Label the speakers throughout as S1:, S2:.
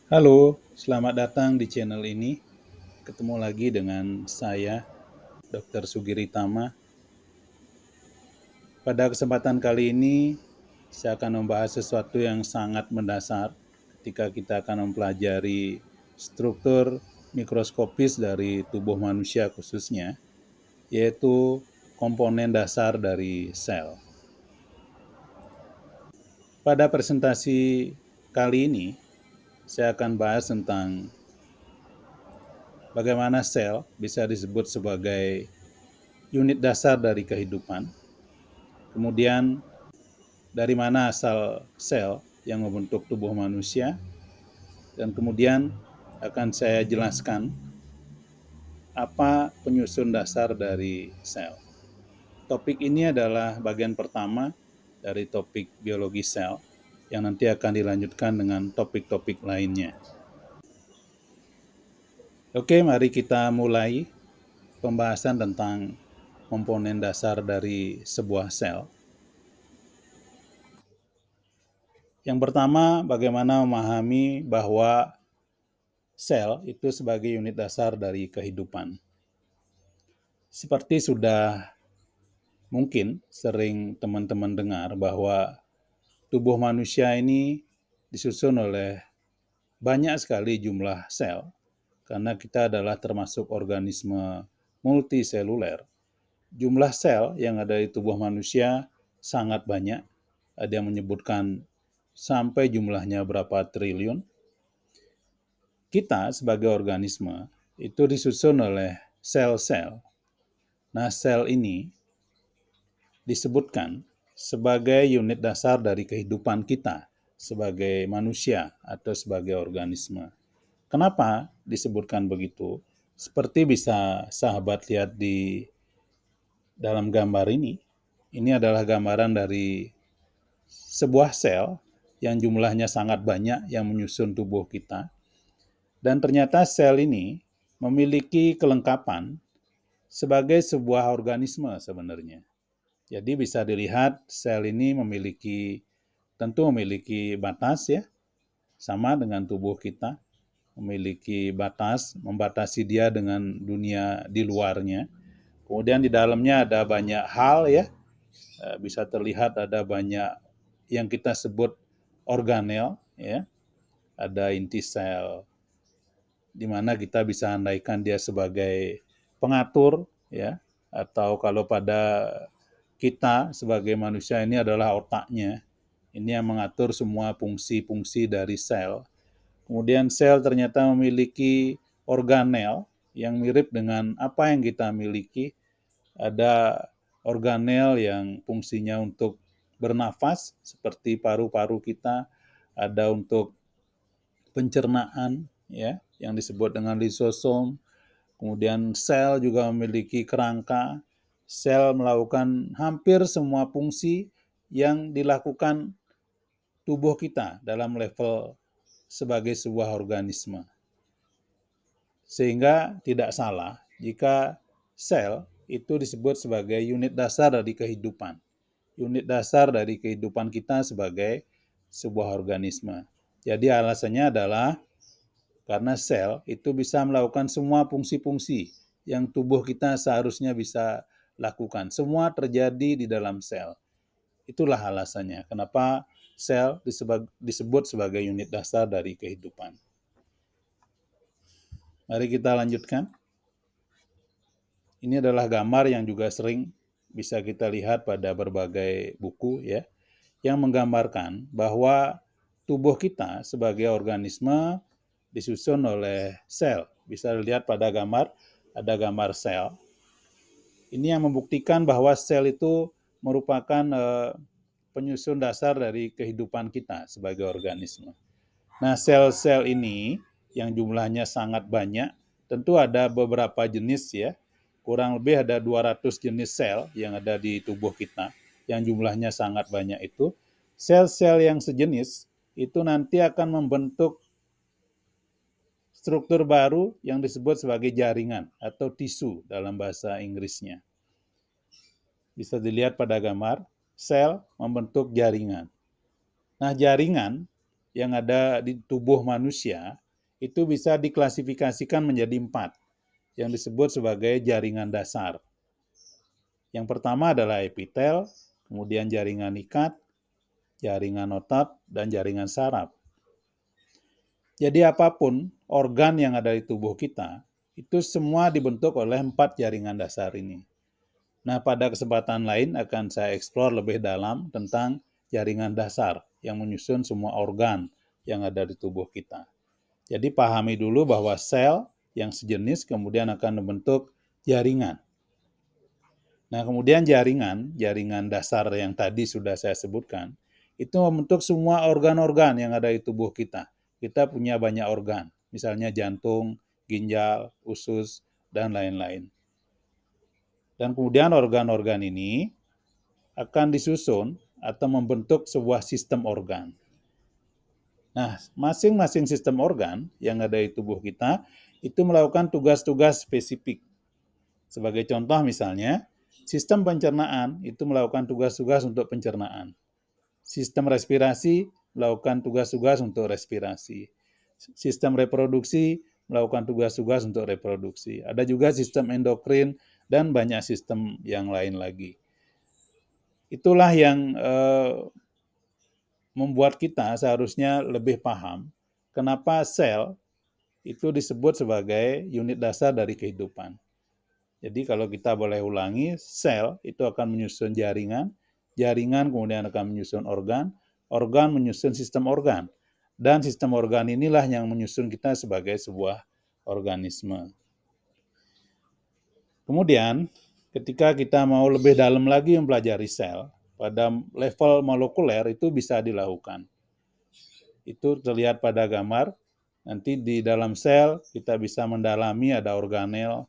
S1: Halo, selamat datang di channel ini. Ketemu lagi dengan saya, Dr. Sugiritama. Pada kesempatan kali ini, saya akan membahas sesuatu yang sangat mendasar ketika kita akan mempelajari struktur mikroskopis dari tubuh manusia khususnya, yaitu komponen dasar dari sel. Pada presentasi kali ini, saya akan bahas tentang bagaimana sel bisa disebut sebagai unit dasar dari kehidupan. Kemudian dari mana asal sel yang membentuk tubuh manusia, dan kemudian akan saya jelaskan apa penyusun dasar dari sel. Topik ini adalah bagian pertama dari topik biologi sel yang nanti akan dilanjutkan dengan topik-topik lainnya. Oke, mari kita mulai pembahasan tentang komponen dasar dari sebuah sel. Yang pertama, bagaimana memahami bahwa sel itu sebagai unit dasar dari kehidupan. Seperti sudah mungkin sering teman-teman dengar bahwa tubuh manusia ini disusun oleh banyak sekali jumlah sel, karena kita adalah termasuk organisme multiseluler. Jumlah sel yang ada di tubuh manusia sangat banyak, ada yang menyebutkan sampai jumlahnya berapa triliun. Kita sebagai organisme itu disusun oleh sel-sel. Nah, sel ini disebutkan sebagai unit dasar dari kehidupan kita sebagai manusia atau sebagai organisme. Kenapa disebutkan begitu? Seperti bisa sahabat lihat di dalam gambar ini adalah gambaran dari sebuah sel yang jumlahnya sangat banyak yang menyusun tubuh kita. Dan ternyata sel ini memiliki kelengkapan sebagai sebuah organisme sebenarnya. Jadi bisa dilihat sel ini tentu memiliki batas ya, sama dengan tubuh kita, memiliki batas, membatasi dia dengan dunia di luarnya. Kemudian di dalamnya ada banyak hal ya, bisa terlihat ada banyak yang kita sebut organel ya, ada inti sel, di mana kita bisa andaikan dia sebagai pengatur ya, atau kalau pada kita sebagai manusia ini adalah otaknya. Ini yang mengatur semua fungsi-fungsi dari sel. Kemudian sel ternyata memiliki organel yang mirip dengan apa yang kita miliki. Ada organel yang fungsinya untuk bernafas seperti paru-paru kita, ada untuk pencernaan ya yang disebut dengan lisosom. Kemudian sel juga memiliki kerangka. Sel melakukan hampir semua fungsi yang dilakukan tubuh kita dalam level sebagai sebuah organisme. Sehingga tidak salah jika sel itu disebut sebagai unit dasar dari kehidupan. Unit dasar dari kehidupan kita sebagai sebuah organisme. Jadi alasannya adalah karena sel itu bisa melakukan semua fungsi-fungsi yang tubuh kita seharusnya bisa lakukan. Semua terjadi di dalam sel. Itulah alasannya kenapa sel disebut sebagai unit dasar dari kehidupan. Mari kita lanjutkan. Ini adalah gambar yang juga sering bisa kita lihat pada berbagai buku ya, yang menggambarkan bahwa tubuh kita sebagai organisme disusun oleh sel. Bisa dilihat pada gambar, ada gambar sel. Ini yang membuktikan bahwa sel itu merupakan penyusun dasar dari kehidupan kita sebagai organisme. Nah, sel-sel ini yang jumlahnya sangat banyak, tentu ada beberapa jenis ya. Kurang lebih ada 200 jenis sel yang ada di tubuh kita, yang jumlahnya sangat banyak itu. Sel-sel yang sejenis itu nanti akan membentuk struktur baru yang disebut sebagai jaringan atau tisu dalam bahasa Inggrisnya. Bisa dilihat pada gambar, sel membentuk jaringan. Nah, jaringan yang ada di tubuh manusia itu bisa diklasifikasikan menjadi 4 yang disebut sebagai jaringan dasar. Yang pertama adalah epitel, kemudian jaringan ikat, jaringan otot, dan jaringan saraf. Jadi apapun organ yang ada di tubuh kita, itu semua dibentuk oleh 4 jaringan dasar ini. Nah, pada kesempatan lain akan saya eksplor lebih dalam tentang jaringan dasar yang menyusun semua organ yang ada di tubuh kita. Jadi pahami dulu bahwa sel yang sejenis kemudian akan membentuk jaringan. Nah, kemudian jaringan dasar yang tadi sudah saya sebutkan, itu membentuk semua organ-organ yang ada di tubuh kita. Kita punya banyak organ, misalnya jantung, ginjal, usus, dan lain-lain. Dan kemudian organ-organ ini akan disusun atau membentuk sebuah sistem organ. Nah, masing-masing sistem organ yang ada di tubuh kita itu melakukan tugas-tugas spesifik. Sebagai contoh misalnya, sistem pencernaan itu melakukan tugas-tugas untuk pencernaan. Sistem respirasi melakukan tugas-tugas untuk respirasi. Sistem reproduksi melakukan tugas-tugas untuk reproduksi. Ada juga sistem endokrin dan banyak sistem yang lain lagi. Itulah yang membuat kita seharusnya lebih paham kenapa sel itu disebut sebagai unit dasar dari kehidupan. Jadi kalau kita boleh ulangi, sel itu akan menyusun jaringan, jaringan kemudian akan menyusun organ, organ menyusun sistem organ, dan sistem organ inilah yang menyusun kita sebagai sebuah organisme. Kemudian, ketika kita mau lebih dalam lagi mempelajari sel, pada level molekuler itu bisa dilakukan. Itu terlihat pada gambar, nanti di dalam sel kita bisa mendalami ada organel,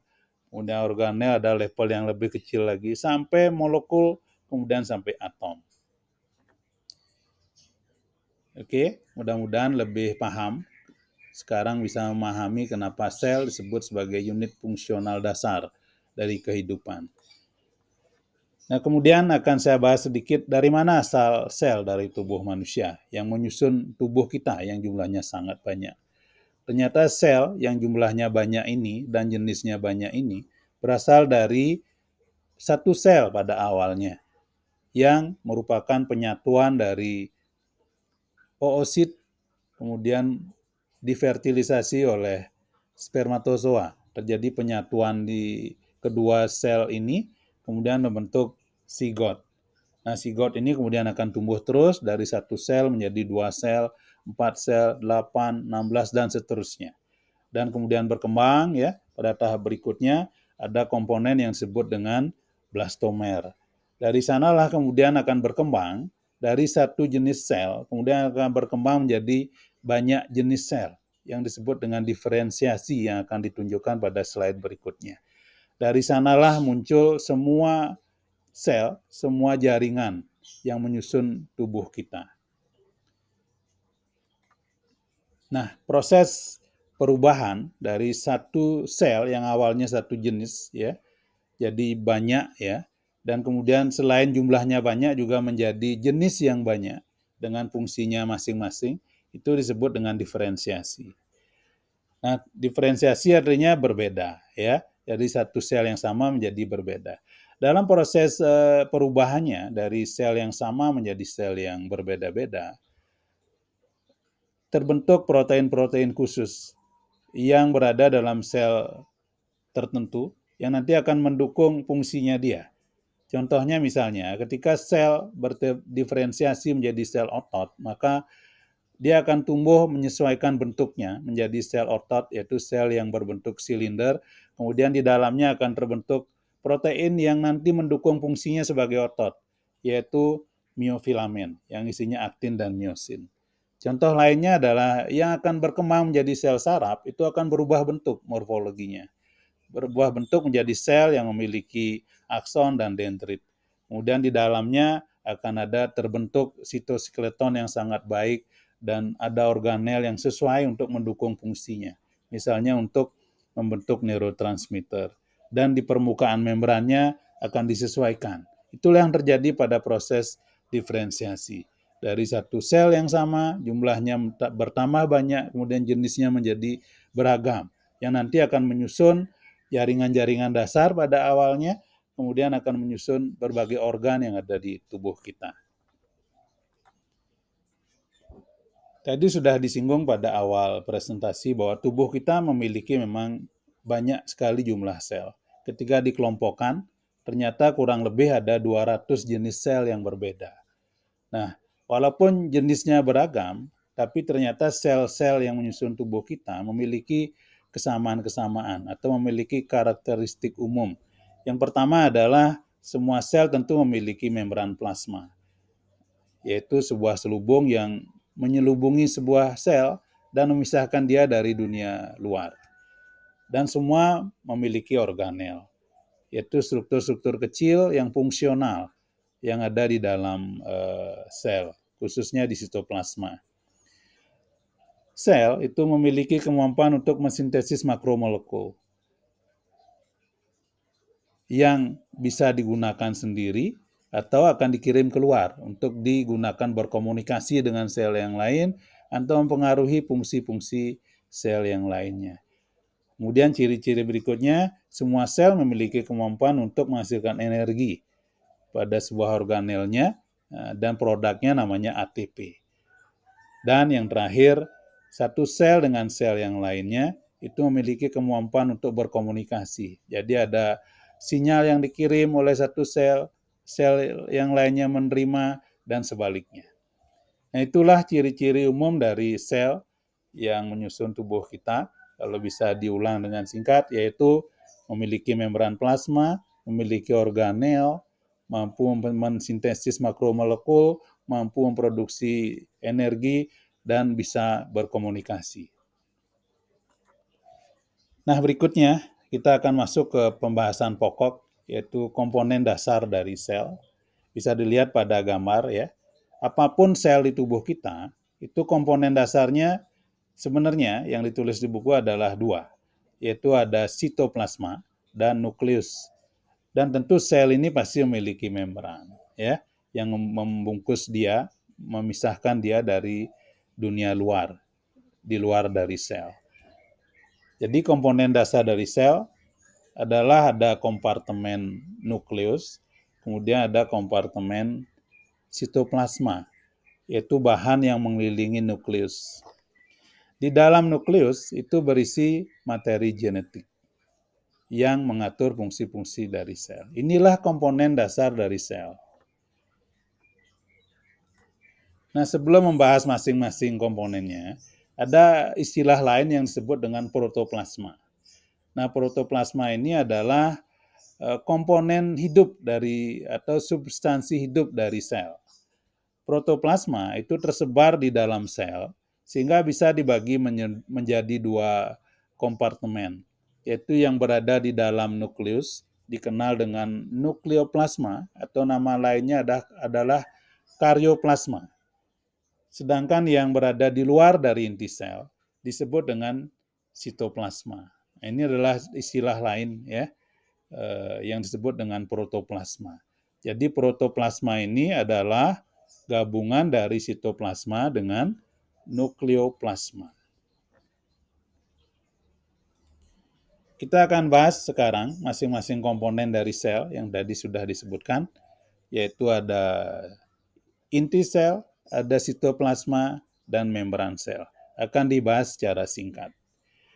S1: kemudian organel ada level yang lebih kecil lagi, sampai molekul, kemudian sampai atom. Oke, mudah-mudahan lebih paham. Sekarang bisa memahami kenapa sel disebut sebagai unit fungsional dasar dari kehidupan. Nah, kemudian akan saya bahas sedikit dari mana asal sel dari tubuh manusia yang menyusun tubuh kita yang jumlahnya sangat banyak. Ternyata sel yang jumlahnya banyak ini dan jenisnya banyak ini berasal dari satu sel pada awalnya yang merupakan penyatuan dari oosit kemudian difertilisasi oleh spermatozoa. Terjadi penyatuan di kedua sel ini kemudian membentuk zigot. Nah, zigot ini kemudian akan tumbuh terus dari satu sel menjadi 2 sel, 4 sel, 8, 16, dan seterusnya. Dan kemudian berkembang ya, pada tahap berikutnya ada komponen yang disebut dengan blastomer. Dari sanalah kemudian akan berkembang dari satu jenis sel, kemudian akan berkembang menjadi banyak jenis sel yang disebut dengan diferensiasi yang akan ditunjukkan pada slide berikutnya. Dari sanalah muncul semua sel, semua jaringan yang menyusun tubuh kita. Nah, proses perubahan dari satu sel yang awalnya satu jenis ya, jadi banyak ya, dan kemudian selain jumlahnya banyak juga menjadi jenis yang banyak dengan fungsinya masing-masing, itu disebut dengan diferensiasi. Nah, diferensiasi artinya berbeda ya. Jadi satu sel yang sama menjadi berbeda. Dalam proses perubahannya dari sel yang sama menjadi sel yang berbeda-beda, terbentuk protein-protein khusus yang berada dalam sel tertentu yang nanti akan mendukung fungsinya dia. Contohnya misalnya ketika sel berdiferensiasi menjadi sel otot, maka dia akan tumbuh menyesuaikan bentuknya menjadi sel otot, yaitu sel yang berbentuk silinder. Kemudian di dalamnya akan terbentuk protein yang nanti mendukung fungsinya sebagai otot, yaitu miofilamen yang isinya aktin dan miosin. Contoh lainnya adalah yang akan berkembang menjadi sel saraf, itu akan berubah bentuk morfologinya. Berubah bentuk menjadi sel yang memiliki akson dan dendrit. Kemudian di dalamnya akan ada terbentuk sitoskeleton yang sangat baik dan ada organel yang sesuai untuk mendukung fungsinya. Misalnya untuk membentuk neurotransmitter. Dan di permukaan membrannya akan disesuaikan. Itulah yang terjadi pada proses diferensiasi. Dari satu sel yang sama, jumlahnya bertambah banyak, kemudian jenisnya menjadi beragam, yang nanti akan menyusun jaringan-jaringan dasar pada awalnya, kemudian akan menyusun berbagai organ yang ada di tubuh kita. Tadi sudah disinggung pada awal presentasi bahwa tubuh kita memiliki memang banyak sekali jumlah sel. Ketika dikelompokkan, ternyata kurang lebih ada 200 jenis sel yang berbeda. Nah, walaupun jenisnya beragam, tapi ternyata sel-sel yang menyusun tubuh kita memiliki kesamaan-kesamaan atau memiliki karakteristik umum. Yang pertama adalah semua sel tentu memiliki membran plasma, yaitu sebuah selubung yang menyelubungi sebuah sel dan memisahkan dia dari dunia luar. Dan semua memiliki organel, yaitu struktur-struktur kecil yang fungsional yang ada di dalam sel, khususnya di sitoplasma. Sel itu memiliki kemampuan untuk mensintesis makromolekul yang bisa digunakan sendiri atau akan dikirim keluar untuk digunakan berkomunikasi dengan sel yang lain atau mempengaruhi fungsi-fungsi sel yang lainnya. Kemudian ciri-ciri berikutnya, semua sel memiliki kemampuan untuk menghasilkan energi pada sebuah organelnya dan produknya namanya ATP. Dan yang terakhir, satu sel dengan sel yang lainnya itu memiliki kemampuan untuk berkomunikasi. Jadi ada sinyal yang dikirim oleh satu sel, sel yang lainnya menerima, dan sebaliknya. Nah, itulah ciri-ciri umum dari sel yang menyusun tubuh kita. Kalau bisa diulang dengan singkat, yaitu memiliki membran plasma, memiliki organel, mampu mensintesis makromolekul, mampu memproduksi energi, dan bisa berkomunikasi. Nah, berikutnya kita akan masuk ke pembahasan pokok, yaitu komponen dasar dari sel. Bisa dilihat pada gambar ya. Apapun sel di tubuh kita, itu komponen dasarnya sebenarnya yang ditulis di buku adalah dua, yaitu ada sitoplasma dan nukleus. Dan tentu sel ini pasti memiliki membran, ya, yang membungkus dia, memisahkan dia dari dunia luar, di luar dari sel. Jadi komponen dasar dari sel adalah ada kompartemen nukleus, kemudian ada kompartemen sitoplasma, yaitu bahan yang mengelilingi nukleus. Di dalam nukleus itu berisi materi genetik yang mengatur fungsi-fungsi dari sel. Inilah komponen dasar dari sel. Nah, sebelum membahas masing-masing komponennya, ada istilah lain yang disebut dengan protoplasma. Nah, protoplasma ini adalah komponen hidup dari atau substansi hidup dari sel. Protoplasma itu tersebar di dalam sel sehingga bisa dibagi menjadi dua kompartemen, yaitu yang berada di dalam nukleus dikenal dengan nukleoplasma atau nama lainnya adalah karyoplasma. Sedangkan yang berada di luar dari inti sel disebut dengan sitoplasma. Ini adalah istilah lain ya yang disebut dengan protoplasma. Jadi protoplasma ini adalah gabungan dari sitoplasma dengan nukleoplasma. Kita akan bahas sekarang masing-masing komponen dari sel yang tadi sudah disebutkan, yaitu ada inti sel, ada sitoplasma, dan membran sel. Akan dibahas secara singkat.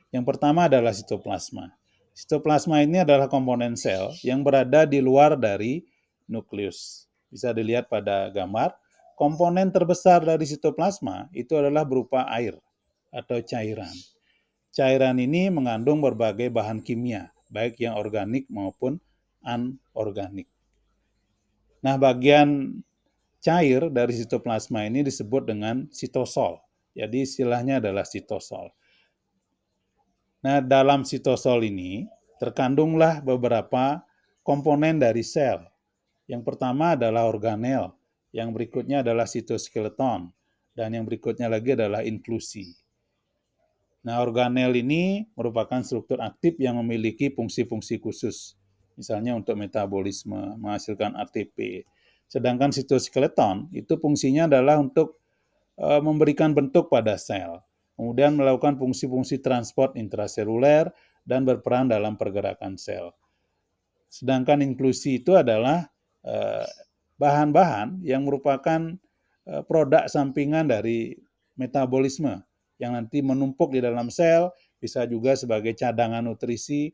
S1: Yang pertama adalah sitoplasma. Sitoplasma ini adalah komponen sel yang berada di luar dari nukleus. Bisa dilihat pada gambar. Komponen terbesar dari sitoplasma itu adalah berupa air atau cairan. Cairan ini mengandung berbagai bahan kimia, baik yang organik maupun anorganik. Nah, bagian cair dari sitoplasma ini disebut dengan sitosol. Jadi istilahnya adalah sitosol. Nah, dalam sitosol ini terkandunglah beberapa komponen dari sel. Yang pertama adalah organel, yang berikutnya adalah sitoskeleton, dan yang berikutnya lagi adalah inklusi. Nah, organel ini merupakan struktur aktif yang memiliki fungsi-fungsi khusus. Misalnya untuk metabolisme, menghasilkan ATP, Sedangkan sitoskeleton itu fungsinya adalah untuk memberikan bentuk pada sel, kemudian melakukan fungsi-fungsi transport intraseluler dan berperan dalam pergerakan sel. Sedangkan inklusi itu adalah bahan-bahan yang merupakan produk sampingan dari metabolisme yang nanti menumpuk di dalam sel, bisa juga sebagai cadangan nutrisi,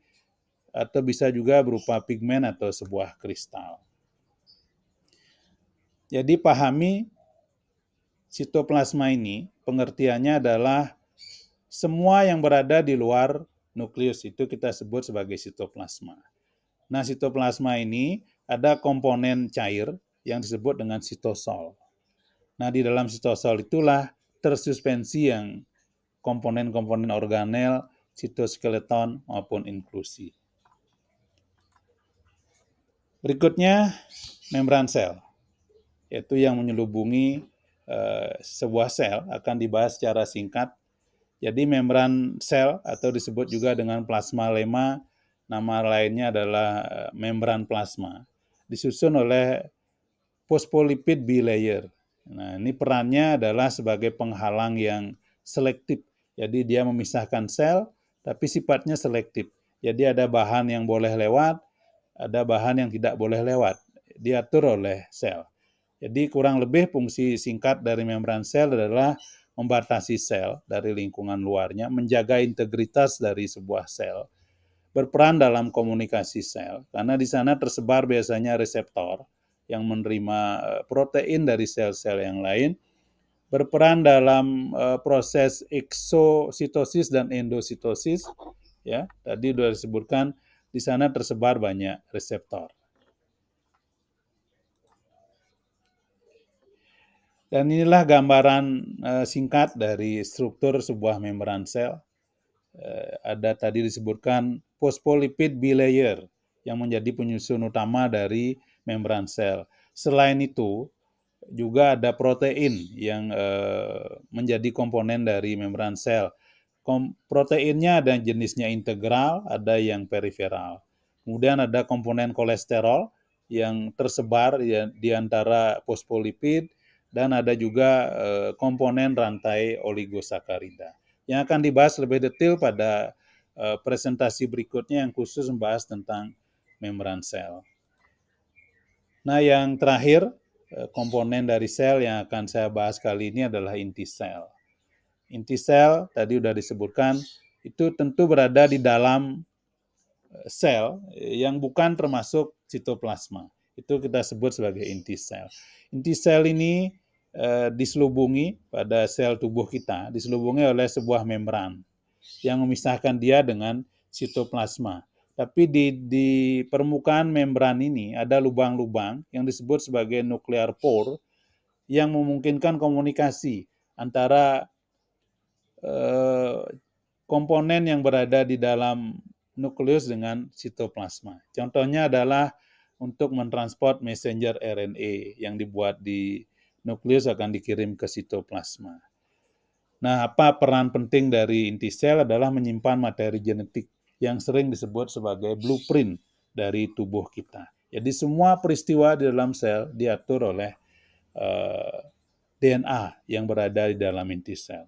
S1: atau bisa juga berupa pigmen atau sebuah kristal. Jadi pahami sitoplasma ini, pengertiannya adalah semua yang berada di luar nukleus itu kita sebut sebagai sitoplasma. Nah, sitoplasma ini ada komponen cair yang disebut dengan sitosol. Nah, di dalam sitosol itulah tersuspensi yang komponen-komponen organel, sitoskeleton maupun inklusi. Berikutnya, membran sel, yaitu yang menyelubungi sebuah sel, akan dibahas secara singkat. Jadi membran sel atau disebut juga dengan plasma lemma, nama lainnya adalah membran plasma, disusun oleh phospholipid bilayer. Nah, ini perannya adalah sebagai penghalang yang selektif. Jadi dia memisahkan sel, tapi sifatnya selektif. Jadi ada bahan yang boleh lewat, ada bahan yang tidak boleh lewat. Diatur oleh sel. Jadi kurang lebih fungsi singkat dari membran sel adalah membatasi sel dari lingkungan luarnya, menjaga integritas dari sebuah sel, berperan dalam komunikasi sel, karena di sana tersebar biasanya reseptor yang menerima protein dari sel-sel yang lain, berperan dalam proses eksositosis dan endositosis. Ya, tadi sudah disebutkan di sana tersebar banyak reseptor. Dan inilah gambaran singkat dari struktur sebuah membran sel. Ada tadi disebutkan phospholipid bilayer yang menjadi penyusun utama dari membran sel. Selain itu, juga ada protein yang menjadi komponen dari membran sel. Proteinnya ada jenisnya integral, ada yang periferal. Kemudian ada komponen kolesterol yang tersebar di antara fosfolipid, dan ada juga komponen rantai oligosakarida. Yang akan dibahas lebih detail pada presentasi berikutnya yang khusus membahas tentang membran sel. Nah, yang terakhir, komponen dari sel yang akan saya bahas kali ini adalah inti sel. Inti sel, tadi sudah disebutkan, itu tentu berada di dalam sel yang bukan termasuk sitoplasma. Itu kita sebut sebagai inti sel. Inti sel ini diselubungi pada sel tubuh kita, diselubungi oleh sebuah membran yang memisahkan dia dengan sitoplasma. Tapi di permukaan membran ini ada lubang-lubang yang disebut sebagai nuclear pore yang memungkinkan komunikasi antara komponen yang berada di dalam nukleus dengan sitoplasma. Contohnya adalah untuk mentransport messenger RNA yang dibuat di nukleus akan dikirim ke sitoplasma. Nah, apa peran penting dari inti sel adalah menyimpan materi genetik yang sering disebut sebagai blueprint dari tubuh kita. Jadi semua peristiwa di dalam sel diatur oleh DNA yang berada di dalam inti sel.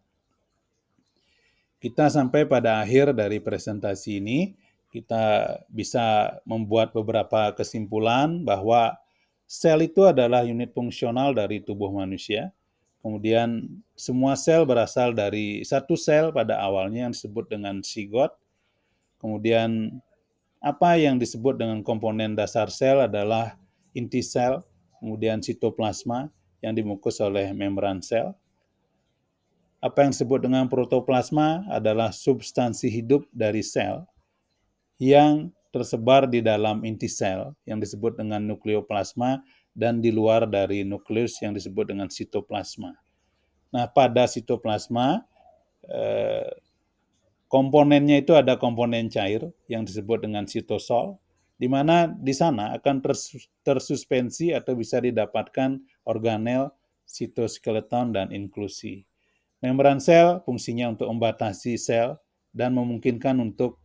S1: Kita sampai pada akhir dari presentasi ini, kita bisa membuat beberapa kesimpulan bahwa sel itu adalah unit fungsional dari tubuh manusia. Kemudian semua sel berasal dari satu sel pada awalnya yang disebut dengan zigot. Kemudian apa yang disebut dengan komponen dasar sel adalah inti sel, kemudian sitoplasma yang dibungkus oleh membran sel. Apa yang disebut dengan protoplasma adalah substansi hidup dari sel yang tersebar di dalam inti sel yang disebut dengan nukleoplasma dan di luar dari nukleus yang disebut dengan sitoplasma. Nah, pada sitoplasma, komponennya itu ada komponen cair yang disebut dengan sitosol, di mana di sana akan tersuspensi atau bisa didapatkan organel, sitoskeleton, dan inklusi. Membran sel fungsinya untuk membatasi sel dan memungkinkan untuk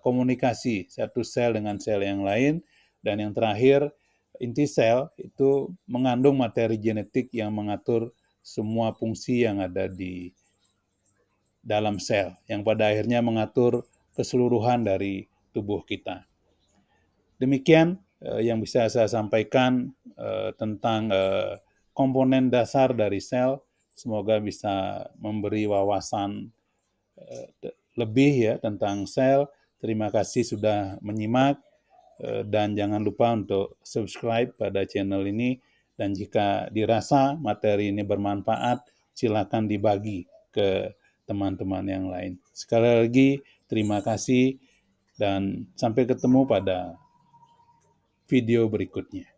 S1: komunikasi satu sel dengan sel yang lain. Dan yang terakhir, inti sel itu mengandung materi genetik yang mengatur semua fungsi yang ada di dalam sel, yang pada akhirnya mengatur keseluruhan dari tubuh kita. Demikian yang bisa saya sampaikan tentang komponen dasar dari sel. Semoga bisa memberi wawasan lebih ya tentang sel. Terima kasih sudah menyimak dan jangan lupa untuk subscribe pada channel ini, dan jika dirasa materi ini bermanfaat, silakan dibagi ke teman-teman yang lain. Sekali lagi terima kasih dan sampai ketemu pada video berikutnya.